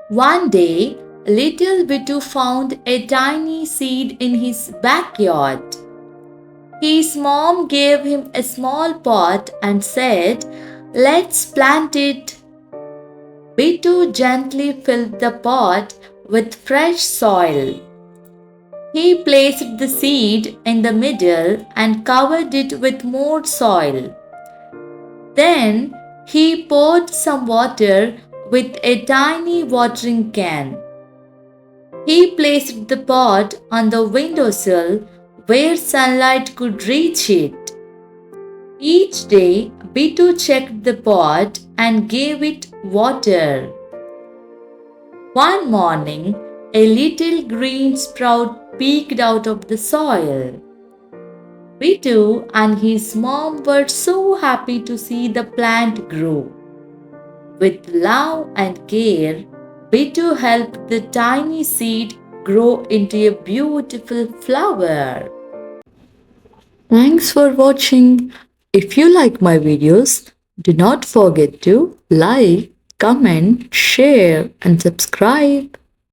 One day, little Bittu found a tiny seed in his backyard. His mom gave him a small pot and said, "Let's plant it." Bittu gently filled the pot with fresh soil. He placed the seed in the middle and covered it with more soil. Then he poured some water with a tiny watering can. He placed the pot on the windowsill where sunlight could reach it. Each day, Bittu checked the pot and gave it water. One morning, a little green sprout peeked out of the soil. Bittu and his mom were so happy to see the plant grow. With love and care, Bittu helped the tiny seed grow into a beautiful flower. Thanks for watching. If you like my videos, do not forget to like, comment, share, and subscribe.